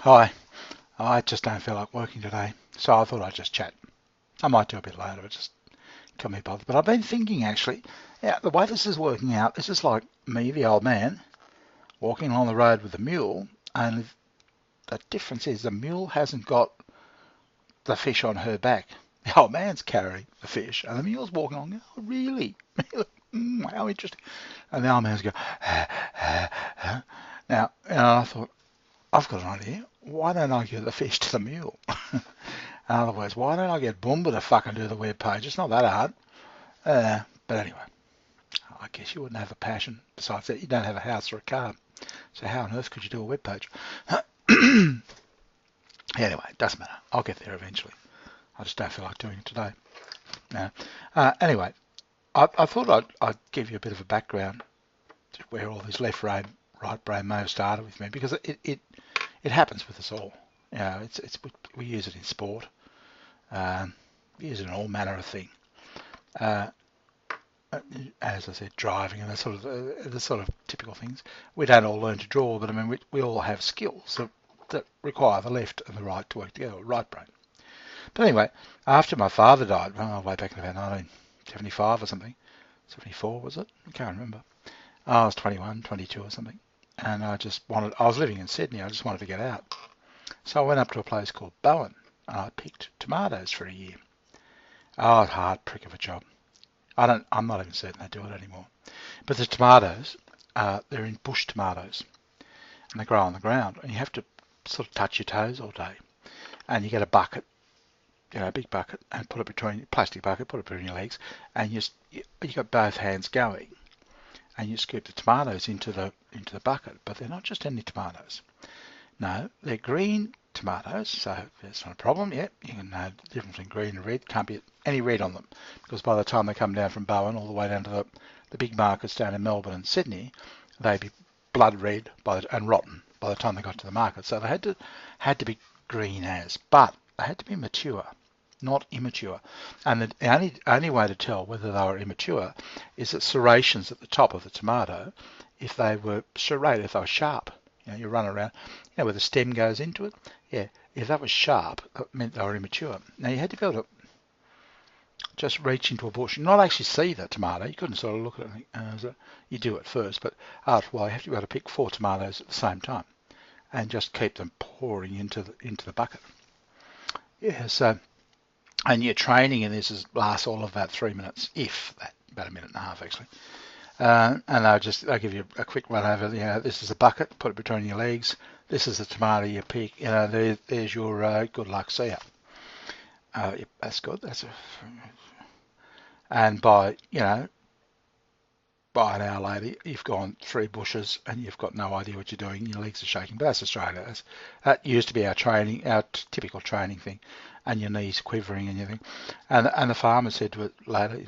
Hi, I just don't feel like working today, so I thought I'd just chat. I might do a bit later, but just can't be bothered. But I've been thinking actually, yeah, the way this is working out, this is like me, the old man, walking along the road with a mule, and the difference is the mule hasn't got the fish on her back. The old man's carrying the fish, and the mule's walking along. Oh, really? How interesting. And the old man's going, now, I thought, I've got an idea. Why don't I give the fish to the mule? In other words, why don't I get Boomba to fucking do the web page? It's not that hard. But anyway, I guess you wouldn't have a passion. Besides that, you don't have a house or a car. So how on earth could you do a web page? Anyway, it doesn't matter. I'll get there eventually. I just don't feel like doing it today. No. Anyway, I thought I'd give you a bit of a background to where all this left brain, right brain may have started with me, because it happens with us all. You know, we use it in sport. We use it in all manner of thing. Uh, as I said, driving and the sort of typical things. We don't all learn to draw, but I mean, we all have skills that require the left and the right to work together, right brain. But anyway, after my father died, well, way back in about 1975 or something, 74 was it? I can't remember. I was 21, 22 or something, and I was living in Sydney, I just wanted to get out. So I went up to a place called Bowen, and I picked tomatoes for a year. Oh, hard prick of a job. I'm not even certain they do it anymore. But the tomatoes, they're in bush tomatoes, and they grow on the ground, and you have to sort of touch your toes all day. And you get a bucket, a big bucket, and put it between plastic bucket, put it between your legs, and you got both hands going, and you scoop the tomatoes into the bucket. But they're not just any tomatoes. No, they're green tomatoes, so that's not a problem yet. You can know the difference between green and red. Can't be any red on them, because by the time they come down from Bowen all the way down to the big markets down in Melbourne and Sydney, they'd be blood red and rotten by the time they got to the market. So they had to be green as, but they had to be mature, not immature. And the only way to tell whether they were immature is that serrations at the top of the tomato, if they were serrated, if they were sharp. You run around, where the stem goes into it. Yeah, if that was sharp, it meant they were immature. Now you had to be able to just reach into a bush and not actually see the tomato. You couldn't sort of look at it. You do it first, but after a while you have to be able to pick 4 tomatoes at the same time and just keep them pouring into the bucket. Yeah, so, and your training in this lasts all of about 3 minutes, if that, about a minute and a half actually. And they'll give you a quick run over. This is a bucket, put it between your legs. This is the tomato you pick. There's your good luck. See ya. Yep, that's good. And by an hour later, you've gone 3 bushes and you've got no idea what you're doing. Your legs are shaking. But that's Australia. That used to be our training, our typical training thing, and your knees quivering and everything. And the farmer said to it later,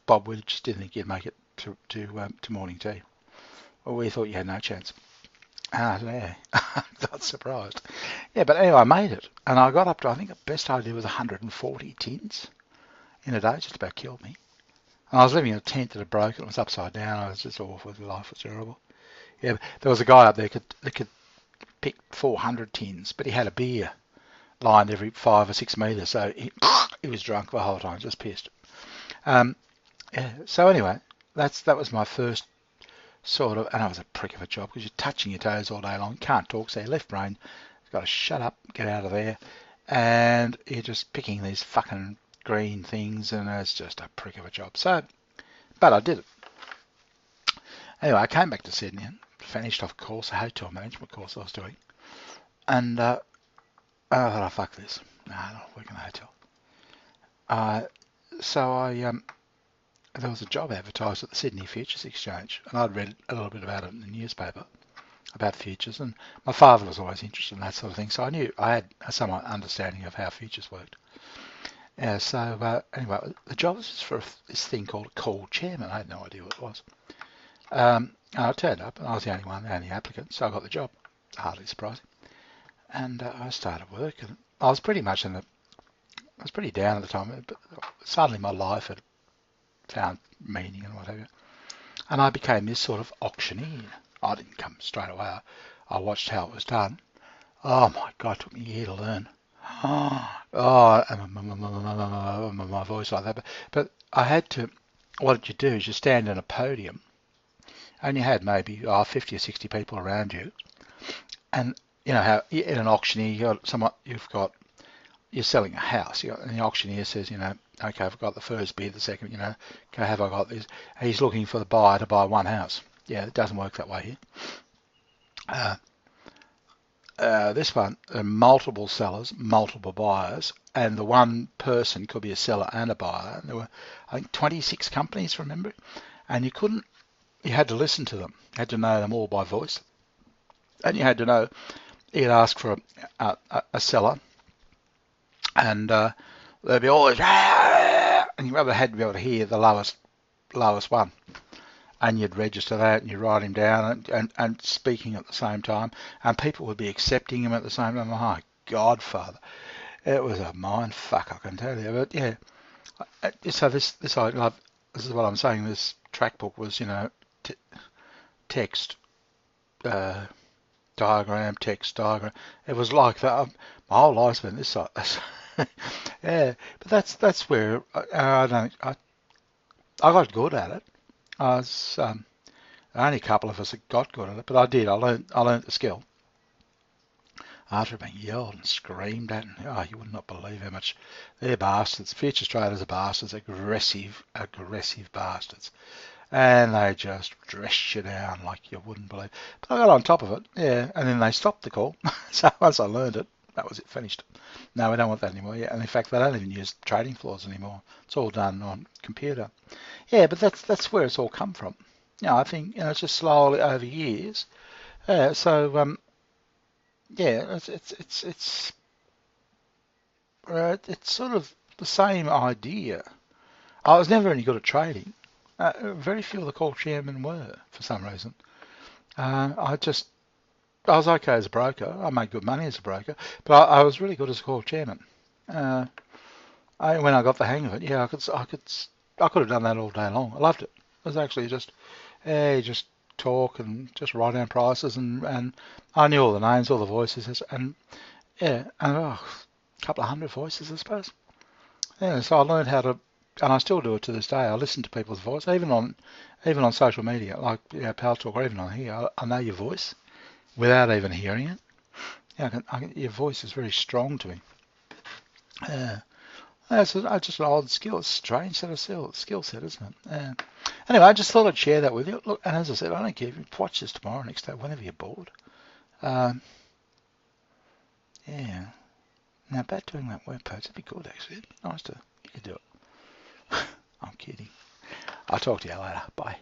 Bob, we just didn't think you'd make it to morning tea. Well, we thought you had no chance. Yeah, not surprised. Yeah, but anyway, I made it, and I got up to, I think the best I did was 140 tins in a day. Just about killed me. And I was living in a tent that had broken. It was upside down. I was just awful. Life was terrible. Yeah, there was a guy up there that could pick 400 tins, but he had a beer lined every 5 or 6 metres, so he was drunk the whole time, just pissed. Yeah, so anyway, that was my first sort of, and it was a prick of a job because you're touching your toes all day long. You can't talk, so your left brain has got to shut up, get out of there, and you're just picking these fucking green things, and it's just a prick of a job. So, but I did it. Anyway, I came back to Sydney and finished off a course, a hotel management course I was doing, and I thought, oh, fuck this. No, I don't work in a hotel. So there was a job advertised at the Sydney Futures Exchange, and I'd read a little bit about it in the newspaper, about futures, and my father was always interested in that sort of thing, so I knew I had some understanding of how futures worked. So anyway, the job was for this thing called a call chairman. I had no idea what it was. And I turned up, and I was the only applicant, so I got the job. Hardly surprising. And I started work, and I was pretty much I was pretty down at the time, but suddenly my life had found meaning and whatever. And I became this sort of auctioneer. I didn't come straight away. I watched how it was done. Oh my God, it took me a year to learn. Oh, my voice like that. But I had to, what you do is you stand in a podium and you had maybe 50 or 60 people around you. And you know how in an auctioneer you're selling a house. And the auctioneer says, okay, I've got the first bid, the second, okay, have I got this? And he's looking for the buyer to buy one house. Yeah, it doesn't work that way here. Uh, this one, multiple sellers, multiple buyers, and the one person could be a seller and a buyer. And there were, I think, 26 companies, remember? And you had to listen to them. You had to know them all by voice. And you had to know, you'd ask for a seller, and they'd be always, and you had to be able to hear the lowest one. And you'd register that and you'd write him down and speaking at the same time, and people would be accepting him at the same time. My God, Father, it was a mind fuck, I can tell you. But yeah, so this is what I'm saying. This track book was, text, diagram, text, diagram. It was like that. My whole life's been this side. Yeah, but that's where I got good at it. I was only a couple of us that got good at it, but I did. I learned the skill after being yelled and screamed at. And, oh, you would not believe how much they're bastards. Future traders are bastards, aggressive bastards, and they just dress you down like you wouldn't believe. But I got on top of it, yeah, and then they stopped the call. So once I learned it, that was it, finished. No, we don't want that anymore. Yeah, and in fact, they don't even use trading floors anymore. It's all done on computer. Yeah, but that's where it's all come from. I think it's just slowly over years. Yeah, it's sort of the same idea. I was never any good at trading. Very few of the call chairmen were, for some reason. I was okay as a broker. I made good money as a broker, but I was really good as a call chairman. Uh, when I got the hang of it, yeah, I could have done that all day long. I loved it. It was actually just talk and just write down prices, and I knew all the names, all the voices, and yeah, and a couple of hundred voices, I suppose. Yeah, so I learned how to, and I still do it to this day. I listen to people's voice, even on social media, like Pal Talk, or even on here. I know your voice without even hearing it. Yeah, your voice is very strong to me. Yeah. That's just an old skill. It's a strange set of skill set, isn't it? Anyway, I just thought I'd share that with you. Look, and as I said, I don't care if you watch this tomorrow, next day, whenever you're bored. Um, yeah. Now, about doing that web page, it'd be good, actually. Nice to you could do it. I'm kidding. I'll talk to you later. Bye.